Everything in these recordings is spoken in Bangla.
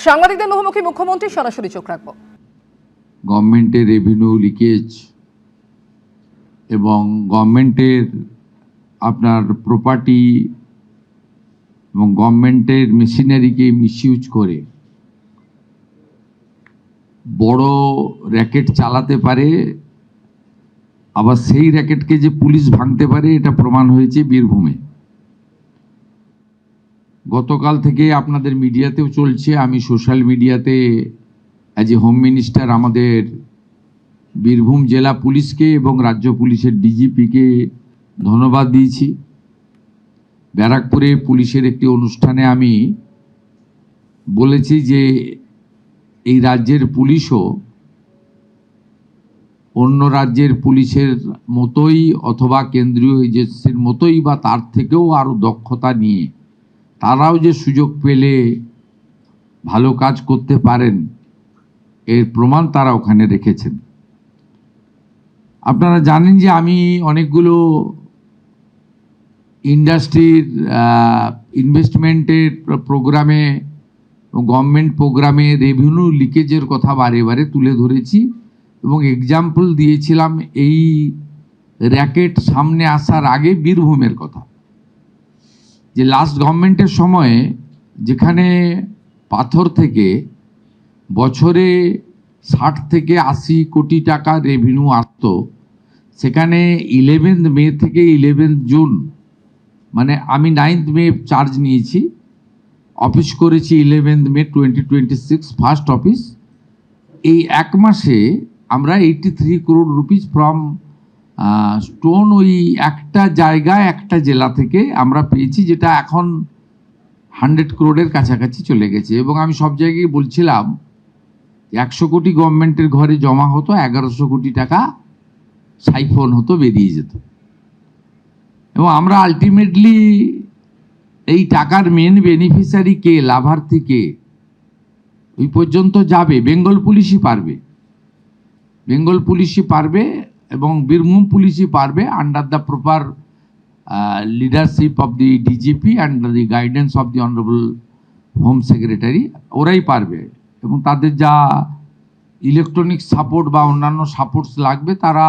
সাংবাদিকদের মুখোমুখি মুখ্যমন্ত্রী, সরাসরি চোখ রাখবো। গভর্নমেন্টের রেভিনিউ লিকেজ এবং গভর্নমেন্টের আপনার প্রপার্টি এবং গভর্নমেন্টের মেশিনারিকে মিসইউজ করে বড় র্যাকেট চালাতে পারে, আবার সেই র্যাকেটকে যে পুলিশ ভাঙতে পারে, এটা প্রমাণ হয়েছে বীরভূমে। গতকাল থেকে আপনাদের মিডিয়াতেও চলছে, আমি সোশ্যাল মিডিয়াতে অ্যাজ এ হোম মিনিস্টার আমাদের বীরভূম জেলা পুলিশকে এবং রাজ্য পুলিশের ডিজিপিকে ধন্যবাদ দিয়েছি। ব্যারাকপুরে পুলিশের একটি অনুষ্ঠানে আমি বলেছি যে এই রাজ্যের পুলিশও অন্য রাজ্যের পুলিশের মতোই অথবা কেন্দ্রীয় এজেন্সির মতোই বা তার থেকেও আরও দক্ষতা নিয়ে তারাও যে সুযোগ পেলে ভালো কাজ করতে পারেন, এর প্রমাণ তারা ওখানে রেখেছেন। আপনারা জানেন যে আমি অনেকগুলো ইন্ডাস্ট্রির ইনভেস্টমেন্টের প্রোগ্রামে, গভর্নমেন্ট প্রোগ্রামে রেভিনিউ লিকেজের কথা বারে বারে তুলে ধরেছি এবং এক্সাম্পল দিয়েছিলাম এই র্যাকেট সামনে আসার আগে বীরভূমের কথা, যে লাস্ট গভর্নমেন্টের সময়ে যেখানে পাথর থেকে বছরে 60 থেকে 80 কোটি টাকা রেভিনিউ আসত, সেখানে 11 মে থেকে 11 জুন, মানে আমি 9 মে চার্জ নিয়েছি, অফিস করেছি 11 মে 2026 ফার্স্ট অফিস। এই এক মাসে আমরা 83 crore রুপিস ফ্রম স্টোন ওই একটা জায়গায় একটা জেলা থেকে আমরা পেয়েছি, যেটা এখন 100 crore কাছাকাছি চলে গেছে। এবং আমি সব জায়গায় বলছিলাম 100 কোটি গভর্নমেন্টের ঘরে জমা হতো, 1100 কোটি টাকা সাইফোন হতো, বেরিয়ে যেত। এবং আমরা আলটিমেটলি এই টাকার মেন বেনিফিশিয়ারি কে, লাভার্থী কে, ওই পর্যন্ত যাবে বেঙ্গল পুলিশই পারবে, বেঙ্গল পুলিশই পারবে এবং বীরভূম পুলিশই পারবে, under the proper leadership of the DGP and the guidance of the honourable home secretary, ওরাই পারবে। এবং তাদের যা ইলেকট্রনিক সাপোর্ট বা অন্যান্য সাপোর্টস লাগবে তারা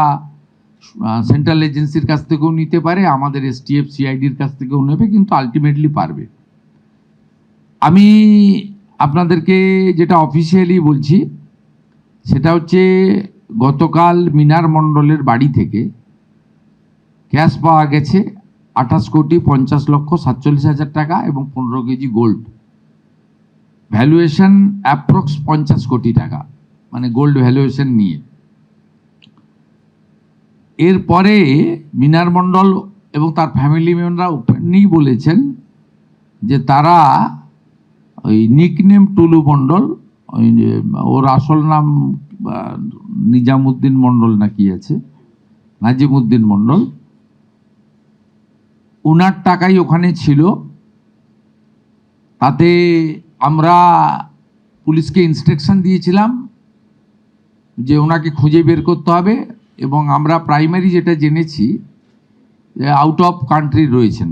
সেন্ট্রাল এজেন্সির কাছ থেকেও নিতে পারে, আমাদের এসটিএফ সিআইডির কাছ থেকেও নেবে, কিন্তু আলটিমেটলি পারবে। আমি আপনাদেরকে যেটা অফিসিয়ালি বলছি সেটা হচ্ছে, গতকাল মিনার মণ্ডলের বাড়ি থেকে ক্যাশ পাওয়া গেছে 28,50,47,000 টাকা এবং 15 কেজি গোল্ড, ভ্যালুয়েশন অ্যাপ্রক্স 50 কোটি টাকা, মানে গোল্ড ভ্যালুয়েশন নিয়ে। এরপরে মিনার মণ্ডল এবং তার ফ্যামিলি মেম্বাররা ওপেনলি বলেছেন যে তারা ওই নিকনেম টুলু মণ্ডল, ওই ওর আসল নাম নিজামুদ্দিন মণ্ডল না কি আছে, নাজিমুদ্দিন মণ্ডল, ওনার টাকাই ওখানে ছিল। তাতে আমরা পুলিশকে ইনস্ট্রাকশন দিয়েছিলাম যে ওনাকে খুঁজে বের করতে হবে, এবং আমরা প্রাইমারি যেটা জেনেছি যে আউট অফ কান্ট্রি রয়েছেন,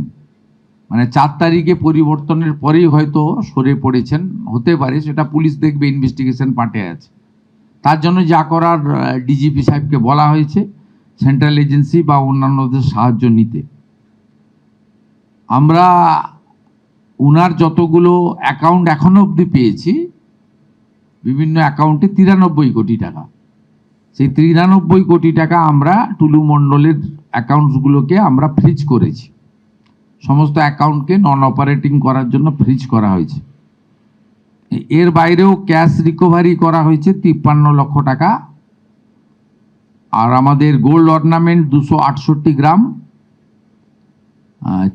মানে 4 তারিখে পরিবর্তনের পরেই হয়তো সরে পড়েছেন, হতে পারে, সেটা পুলিশ দেখবে, ইনভেস্টিগেশন পার্টে আছে। তার জন্য যা করার ডিজিপি সাহেবকে বলা হয়েছে সেন্ট্রাল এজেন্সি বা অন্যান্যদের সাহায্য নিতে। আমরা উনার যতগুলো অ্যাকাউন্ট এখনো অবধি পেয়েছি, বিভিন্ন অ্যাকাউন্টে 93 কোটি টাকা, সেই 93 কোটি টাকা আমরা টুলু মণ্ডলের অ্যাকাউন্টসগুলোকে আমরা ফ্রিজ করেছি, সমস্ত অ্যাকাউন্টকে নন অপারেটিং করার জন্য ফ্রিজ করা হয়েছে। এর বাইরেও ক্যাশ রিকভারি করা হয়েছে 53 লক্ষ টাকা, আর আমাদের gold ornament 268 gram,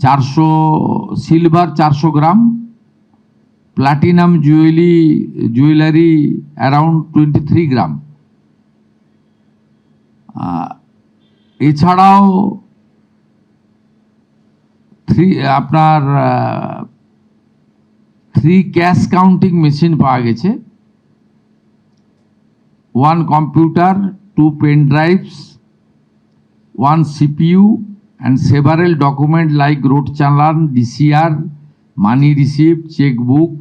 400 silver 400 gram, platinum jewellery around 23 gram. এছাড়াও আপনার 3 ক্যাশ কাউন্টিং মেশিন পাওয়া গেছে, 1 computer, 2 pen drives, 1 CPU and several documents like road challan, DCR, money receipt, checkbook,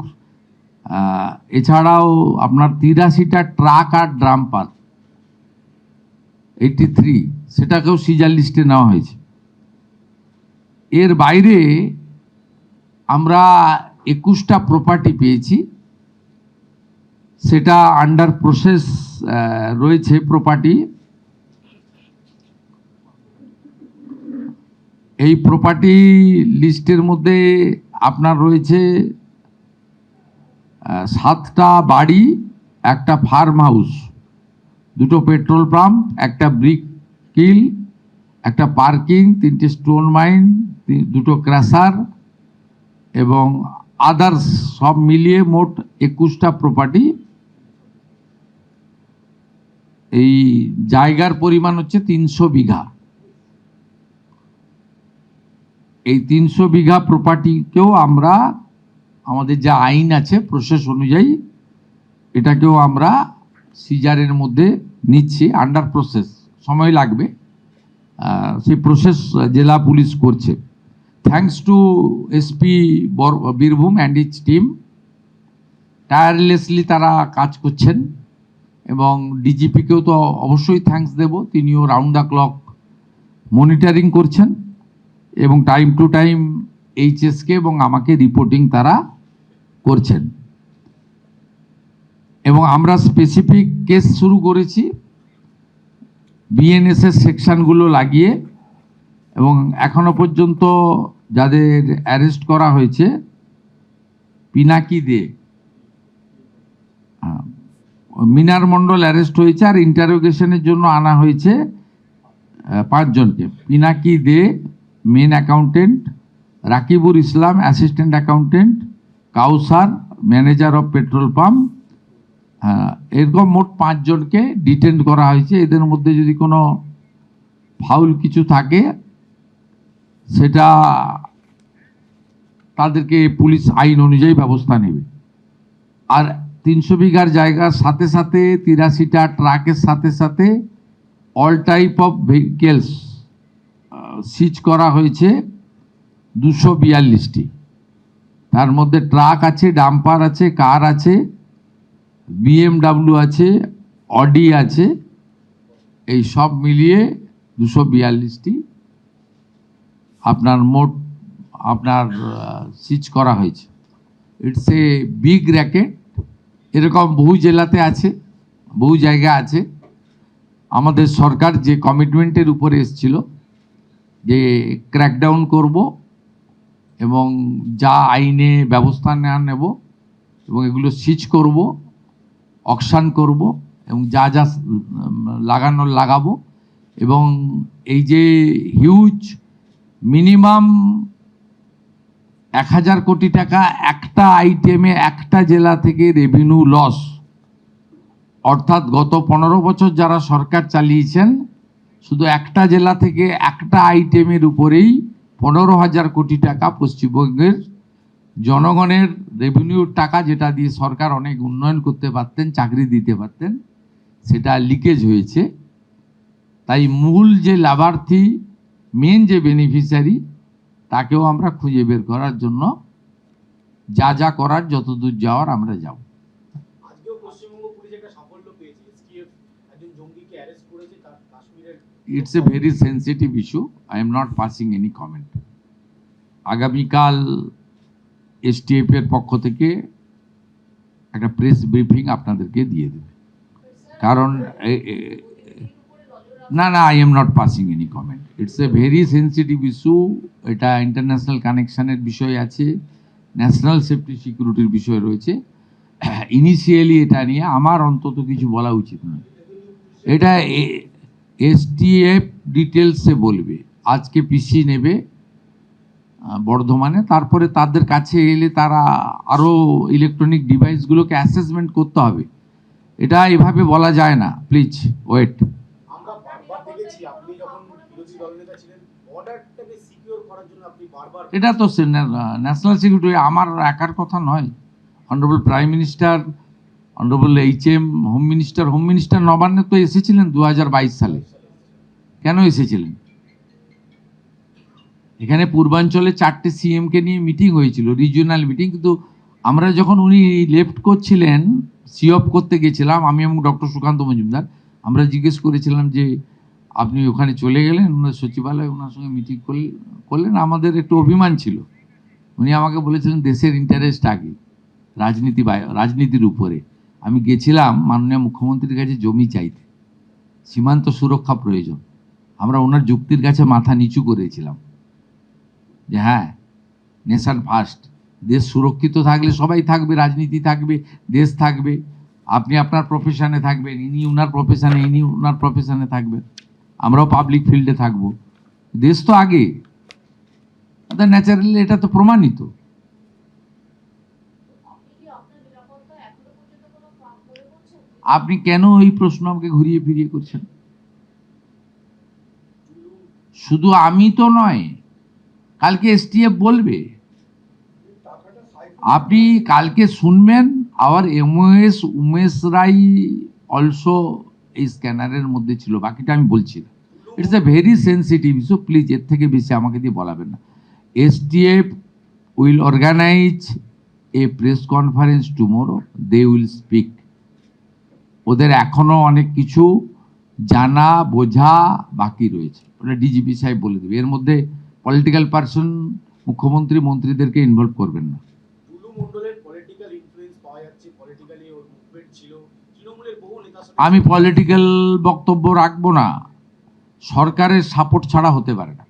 এছাড়াও আপনার 83টা ট্রাক আর ড্রাম্পার 83 সেটাকেও সিজার লিস্টে নেওয়া হয়েছে। এর বাইরে আমরা 21টা প্রপার্টি পেয়েছি, সেটা আন্ডার প্রসেস রয়েছে প্রপার্টি। এই প্রপার্টি লিস্টের মধ্যে আপনার রয়েছে 7টা বাড়ি, একটা ফার্ম হাউস, 2টো পেট্রোল পাম্প, একটা ব্রিক কিল, একটা পার্কিং, 3টে স্টোন মাইন, 2টো ক্র্যাশার এবং আদার্স সব মিলিয়ে মোট 21টা প্রপার্টি। এই জায়গার পরিমাণ হচ্ছে 300 বিঘা। এই 300 বিঘা প্রপার্টিকেও আমরা আমাদের যে আইন আছে প্রসেস অনুযায়ী এটাকেও আমরা সিজারের মধ্যে নিচ্ছি, আন্ডার প্রসেস, সময় লাগবে, সেই প্রসেস জেলা পুলিশ করছে। Thanks to SP Birbhum and it's team, tirelessly তারা কাজ করছেন এবং ডিজিপিকেও তো অবশ্যই থ্যাঙ্কস দেব, তিনিও রাউন্ড দ্য ক্লক মনিটরিং করছেন এবং টাইম টু টাইম এইচএসকে এবং আমাকে রিপোর্টিং তারা করছেন। এবং আমরা স্পেসিফিক কেস শুরু করেছি বিএনএসএস সেকশনগুলো লাগিয়ে, এবং এখনো পর্যন্ত যাদের অ্যারেস্ট করা হয়েছে, পিনাকি দে, মিনার মণ্ডল অ্যারেস্ট হয়েছে, আর ইন্টারোগেশনের জন্য আনা হয়েছে 5 জনকে। Pinaki Dey main accountant, Rakibur Islam assistant accountant, Kausar manager of petrol pump, এরকম মোট 5 জনকে ডিটেন করা হয়েছে। এদের মধ্যে যদি কোনো ফাউল কিছু থাকে সেটা তাদেরকে পুলিশ আইন অনুযায়ী ব্যবস্থা নেবে। আর 300 বিঘার জায়গার সাথে সাথে 83টা ট্রাকের সাথে সাথে অল টাইপ অফ ভেহিকেলস সিজ করা হয়েছে 242টি। তার মধ্যে ট্রাক আছে, ডাম্পার আছে, কার আছে, বিএমডাব্লিউ আছে, অডি আছে, এই সব মিলিয়ে 242টি আপনার মোট আপনার সিজ করা হয়েছে। It's a big racket. এরকম বহু জেলাতে আছে, বহু জায়গা আছে। আমাদের সরকার যে কমিটমেন্টের উপরে এসেছিল যে ক্র্যাকডাউন করব এবং যা আইনে ব্যবস্থা নেব এবং এগুলো সিজ করব, অকশন করব এবং যা যা লাগানোর লাগাবো, এবং এই যে হিউজ মিনিমাম 1000 কোটি টাকা একটা আইটেমে একটা জেলা থেকে রেভিনিউ লস, অর্থাৎ গত 15 বছর যারা সরকার চালিয়েছেন শুধু একটা জেলা থেকে একটা আইটেমের উপরেই 15,000 কোটি টাকা পশ্চিমবঙ্গের জনগণের রেভিনিউর টাকা, যেটা দিয়ে সরকার অনেক উন্নয়ন করতে পারতেন, চাকরি দিতে পারতেন, সেটা লিকেজ হয়েছে। তাই মূল যে লাভার্থী, মেন যে বেনিফিশিয়ারি, তাকেও আমরা খুঁজে বের করার জন্য যা যা করার, যতদূর যাওয়ার আমরা যাব। আজকেও পশ্চিমবঙ্গ পুলিশ একটা সাফল্য পেয়েছে, এসটিএফ একজন জঙ্গিকে অ্যারেস্ট করেছে কাশ্মীরের। It's a very sensitive issue, I am not passing any comment. আগামীকাল এসটিএফ এর পক্ষ থেকে একটা প্রেস ব্রিফিং আপনাদেরকে দিয়ে দেবে, কারণ না I am not passing any comment. It's a very sensitive issue. এটা ইন্টারন্যাশনাল কানেকশনের বিষয় আছে, ন্যাশনাল সেফটি সিকিউরিটির বিষয় রয়েছে। ইনিশিয়ালি এটা নিয়ে আমার অন্তত কিছু বলা উচিত নয়। এটা এসটিএফ ডিটেলসে বলবে। আজকে পিসি নেবে বর্ধমানে, তারপরে তাদের কাছে এলে তারা আরও ইলেকট্রনিক ডিভাইসগুলোকে অ্যাসেসমেন্ট করতে হবে। এটা এভাবে বলা যায় না, প্লিজ ওয়েট। আমরা বারবার দেখেছি আপনি যখন বিরোধী দলনেতা ছিলেন, বর্ডারটাকে সিকিউর করার জন্য আপনি বারবার, এটা তো ন্যাশনাল সিকিউরিটি আমার একার কথা নয়। Honourable prime minister, honourable HM, home minister নবান্নে তো এসেছিলেন 2022 সালে। কেন এসেছিলেন? এখানে পূর্বাঞ্চলে 4টে সিএমকে নিয়ে মিটিং হয়েছিল, রিজিওনাল মিটিং, কিন্তু আমরা যখন উনি লেফট করছিলেন, সিওপ করতে গেছিলাম আমি এবং ডক্টর সুকান্ত মজুমদার, আমরা জিজ্ঞেস করেছিলাম যে আপনি ওখানে চলে গেলেন, ওনার সচিবালয় ওনার সঙ্গে মিটিং করলেন, আমাদের একটু অভিমান ছিল। উনি আমাকে বলেছিলেন দেশের ইন্টারেস্ট আগে, রাজনীতির উপরে। আমি গেছিলাম মাননীয় মুখ্যমন্ত্রীর কাছে জমি চাইতে, সীমান্ত সুরক্ষা প্রয়োজন। আমরা ওনার যুক্তির কাছে মাথা নিচু করেছিলাম যে হ্যাঁ, নেশন ফার্স্ট, দেশ সুরক্ষিত থাকলে সবাই থাকবে, রাজনীতি থাকবে, দেশ থাকবে, আপনি আপনার প্রফেশনে থাকবেন, ইনি উনার প্রফেশনে, ইনি উনার প্রফেশনে থাকবেন, আমরাও পাবলিক ফিল্ডে থাকবো, দেশ তো আগে। ন্যাচারালি এটা তো প্রমাণিত। আপনি কেন এই প্রশ্ন আমাকে ঘুরিয়ে ফিরিয়ে করছেন? শুধু আমি তো নয়, কালকে এসটিএফ বলবে, আপনি কালকে শুনবেন। Our MOS Umesh Rai also এই স্ক্যানারের মধ্যে ছিল, বাকিটা আমি বলছি না। It's a very sensitive issue, please এর থেকে বেশি আমাকে দিয়ে বলাবেন না। STF will organise a press conference tomorrow, they will speak. ওদের এখনো অনেক কিছু জানা বোঝা বাকি রয়েছে, ওটা ডিজিপি সাহেব বলে দেবে। এর মধ্যে পলিটিক্যাল পার্সন, মুখ্যমন্ত্রী, মন্ত্রীদেরকে ইনভলভ করবেন না। টুলু মণ্ডলের পলিটিক্যাল ইনফ্লুয়েন্স পাওয়া যাচ্ছে, পলিটিক্যালি ওর মুভমেন্ট ছিল, তৃণমূলের বহু নেতার সাথে। আমি পলিটিক্যাল বক্তব্য রাখবো না, সরকারের সাপোর্ট ছাড়া হতে পারে না।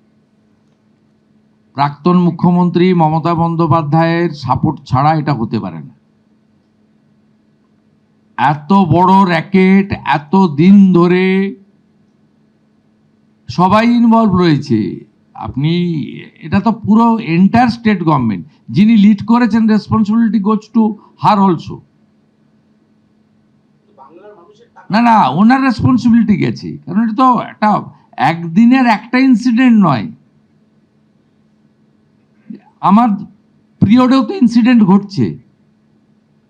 প্রাক্তন মুখ্যমন্ত্রী মমতা বন্দ্যোপাধ্যায়ের সাপোর্ট ছাড়া এটা হতে পারে না। এত বড় র্যাকেট, এত দিন ধরে সবাই ইনভলভ রয়েছে। আপনি এটা তো পুরো এন্টায়ার স্টেট গভর্নমেন্ট, যিনি লিড করেছেন, responsibility goes to her also. বাংলার মানুষের টাকা না না, ওনার রেসপন্সিবিলিটি গেছে, কারণ এটা তো একটা একদিনের একটা ইনসিডেন্ট নয়। আমার পিরিয়ডেও তো ইনসিডেন্ট ঘটছে,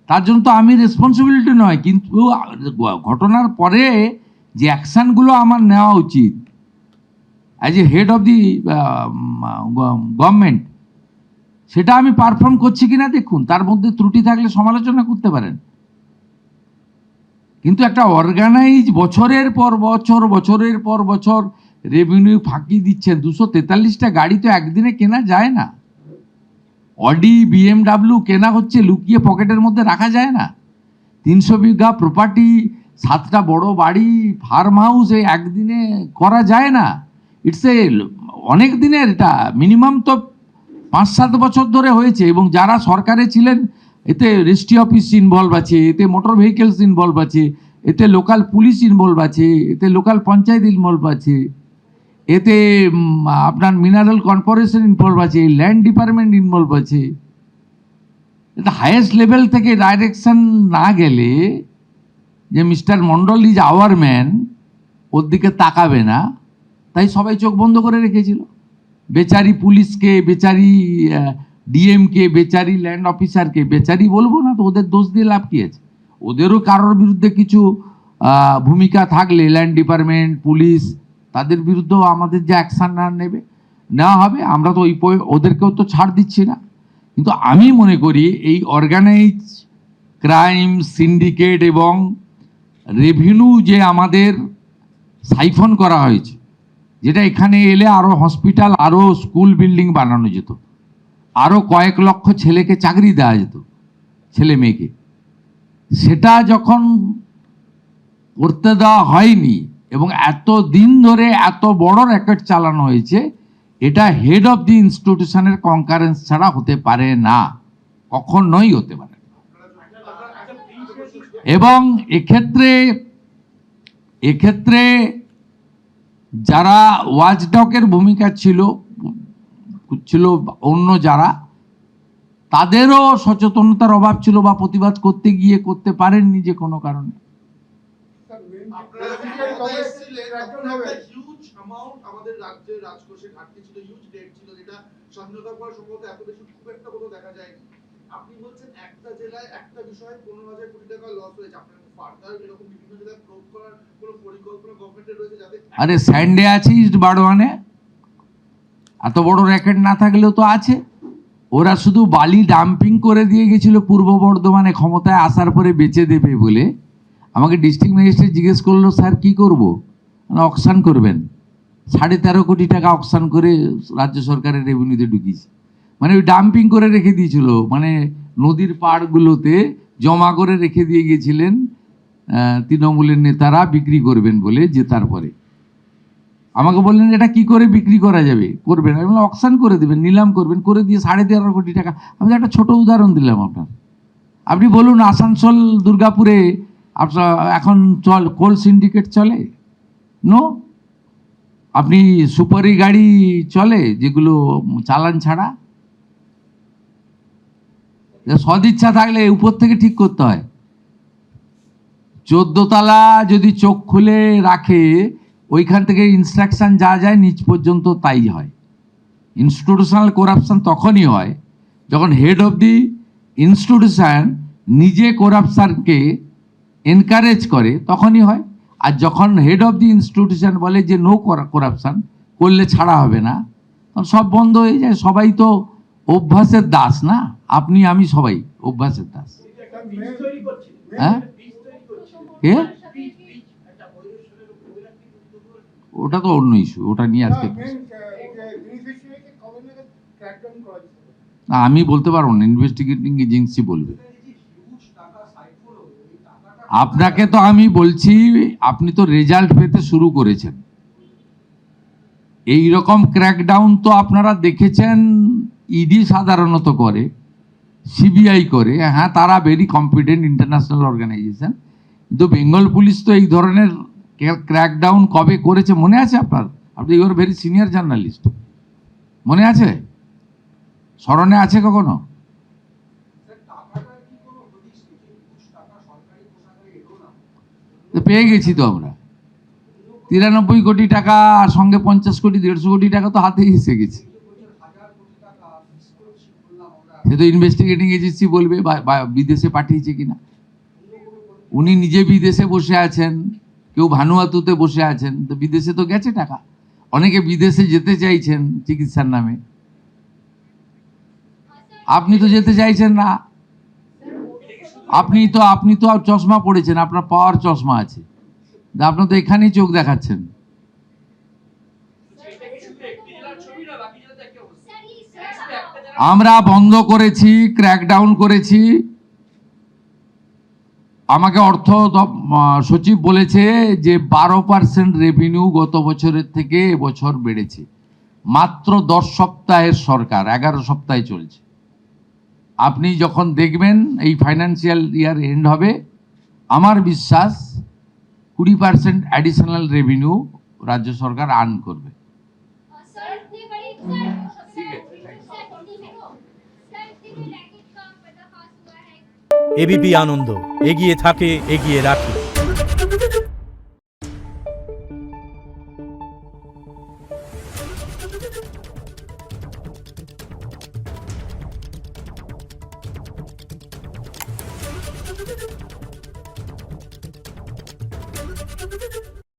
তার জন্য তো আমি রেসপন্সিবিলিটি নয়, কিন্তু ঘটনার পরে যে অ্যাকশনগুলো আমার নেওয়া উচিত as a head of the government, সেটা আমি পারফর্ম করছি কিনা দেখুন। তার মধ্যে ত্রুটি থাকলে সমালোচনা করতে পারেন, কিন্তু একটা অর্গানাইজ বছরের পর বছর রেভিনিউ ফাঁকি দিচ্ছেন। 243টা গাড়ি তো একদিনে কেনা যায় না। অডি, বিএমডাব্লিউ কেনা হচ্ছে, লুকিয়ে পকেটের মধ্যে রাখা যায় না। 300 বিঘা প্রপার্টি, 7টা বড় বাড়ি, ফার্ম হাউস একদিনে করা যায় না। ইটস এ অনেক দিনের, এটা মিনিমাম তো 5-7 বছর ধরে হয়েছে। এবং যারা সরকারে ছিলেন, এতে রেজিস্ট্রি অফিস ইনভলভ আছে, এতে মোটর ভেহিকেলস ইনভলভ আছে, এতে লোকাল পুলিশ ইনভলভ আছে, এতে লোকাল পঞ্চায়েত ইনভলভ আছে, এতে আপনার মিনারেল কর্পোরেশন ইনভলভ আছে, ল্যান্ড ডিপার্টমেন্ট ইনভলভ আছে। এটা হাইয়েস্ট লেভেল থেকে ডাইরেকশন না গেলে যে mister Mandal is our man, ওর দিকে তাকাবে না, তাই সবাই চোখ বন্ধ করে রেখেছিল। বেচারি পুলিশকে, বেচারি ডিএমকে, বেচারি ল্যান্ড অফিসারকে, বেচারি বলবো না তো, ওদের দোষ দিয়ে লাভ কি আছে? ওদেরও কারোর বিরুদ্ধে কিছু ভূমিকা থাকলে, ল্যান্ড ডিপার্টমেন্ট, পুলিশ, তাদের বিরুদ্ধেও আমাদের যে অ্যাকশন নেওয়া হবে। আমরা তো ওদেরকেও তো ছাড় দিচ্ছি না। কিন্তু আমি মনে করি এই অর্গানাইজ ক্রাইম সিন্ডিকেট এবং রেভিনিউ যে আমাদের সাইফন করা হয়েছে, যেটা এখানে এলে আরও হসপিটাল, আরও স্কুল বিল্ডিং বানানো যেত, আরও কয়েক লক্ষ ছেলেকে চাকরি দেওয়া যেত, ছেলে মেয়েকে, সেটা যখন করতে দেওয়া হয়নি এবং এত দিন ধরে এত বড় র্যাকেট চালানো হয়েছে, এটা হেড অফ দি ইনস্টিটিউশনের কনকারেন্স ছাড়া হতে পারে না, কখনোই হতে পারে না। এবং এক্ষেত্রে যারা ওয়াচডগের ভূমিকা ছিল অন্য যারা, তাদেরও সচেতনতার অভাব ছিল বা প্রতিবাদ করতে গিয়ে করতে পারেননি যে কোনো কারণে। আমাদের রাজ্যের রাজকোষে ঘাটতি ছিল, হিউজ ডেট ছিল, যেটা স্বাধীনতার পর সম্ভবত এত বেশি খুব একটা কোথাও দেখা যায়নি। আপনি বলছেন একটা জেলায় একটা বিষয়ে 15,000 কোটি টাকা লস হয়েছে, আপনার ফার্দার এরকম বিভিন্ন জেলায় প্রোভ করার কোনো পরিকল্পনা গভর্নমেন্টের রয়েছে যাতে? আরে স্যান্ডে আছে ইস্ট বারোয়ানে, এত বড় র্যাকেট না থাকলেও তো আছে। ওরা শুধু বালি ডাম্পিং করে দিয়ে গেছিল পূর্ব বর্ধমানে ক্ষমতায় আসার পরে বেচে দেবে বলে। আমাকে ডিস্ট্রিক্ট ম্যাজিস্ট্রেট জিজ্ঞেস করলো, স্যার কি করব? অকশন করবেন। 13.5 কোটি টাকা অকশন করে রাজ্য সরকারের রেভিনিউতে ঢুকিয়েছে। মানে ওই ডাম্পিং করে রেখে দিয়েছিল, মানে নদীর পাড়গুলোতে জমা করে রেখে দিয়ে গিয়েছিলেন তৃণমূলের নেতারা বিক্রি করবেন বলে জেতার পরে। আমাকে বললেন এটা কি করে বিক্রি করা যাবে, করবেন। আমি বললাম অকশন করে দেবেন, নিলাম করবেন, করে দিয়ে 13.5 কোটি টাকা। আমি একটা ছোট উদাহরণ দিলাম আপনার। আপনি বলুন আসানসোল দুর্গাপুরে আপনার এখন কোল সিন্ডিকেট চলে? নো। আপনি সুপারি গাড়ি চলে যেগুলো চালান ছাড়া? সদিচ্ছা থাকলে উপর থেকে ঠিক করতে হয়। 14 তলা যদি চোখ খুলে রাখে, ওইখান থেকে ইনস্ট্রাকশন যা যায় নিচ পর্যন্ত তাই হয়। ইনস্টিটিউশনাল করাপশন তখনই হয় যখন হেড অফ দি ইনস্টিটিউশন নিজে করাপশনকে এনকারেজ করে, তখনই হয়। আর যখন হেড অফ দি ইনস্টিটিউশন বলে যে নো করাপশন, করলে ছাড়া হবে না, তখন সব বন্ধ হয়ে যায়। সবাই তো অভ্যাসের দাস না, আপনি আমি সবাই অভ্যাসের দাস। হ্যাঁ, কে? ওটা তো অন্য ইস্যু, ওটা নিয়ে আজকে না, আমি বলতে পারবো না, ইনভেস্টিগেটিং এজেন্সি বলবে। আপনাকে তো আমি বলছি, আপনি তো রেজাল্ট পেতে শুরু করেছেন। এই রকম ক্র্যাকডাউন তো আপনারা দেখেছেন, ইডি সাধারণত করে, সিবিআই করে। হ্যাঁ, তারা ভেরি কম্পিটেন্ট ইন্টারন্যাশনাল অর্গানাইজেশন। কিন্তু বেঙ্গল পুলিশ তো এই ধরনের ক্র্যাকডাউন কবে করেছে মনে আছে আপনার? আপনি ইউর ভেরি সিনিয়র জার্নালিস্ট, মনে আছে? স্মরণে আছে কখনো? পেয়ে গেছি তো আমরা 93 কোটি টাকা, আর সঙ্গে 50 কোটি 150 কোটি টাকা তো হাতেই এসে গেছে। সে তো ইনভেস্টিগেটিং এজেন্সি বলবে বা বিদেশে পাঠিয়েছে কিনা। উনি নিজে বিদেশে বসে আছেন, কেউ ভানুয়াতুতে বসে আছেন, তো বিদেশে তো গেছে টাকা। অনেকে বিদেশে যেতে চাইছেন চিকিৎসার নামে, আপনি তো যেতে চাইছেন না। আপনি তো চশমা পড়েছেন, আপনার পাওয়ার চশমা আছে, আপনার তো এখানেই চোখ দেখাচ্ছেন। আমরা বন্ধ করেছি, ক্র্যাকডাউন করেছি। আমাকে অর্থ সচিব বলেছে যে 12% রেভিনিউ গত বছরের থেকে এবছর বেড়েছে। মাত্র 10 সপ্তাহের সরকার, 11 সপ্তাহে চলছে। আপনি যখন দেখবেন এই ফাইন্যান্সিয়াল ইয়ার এন্ড হবে, আমার বিশ্বাস 20% অ্যাডিশনাল রেভিনিউ রাজ্য সরকার আর্ন করবে। এবিপি আনন্দ, এগিয়ে থাকে, এগিয়ে রাখে।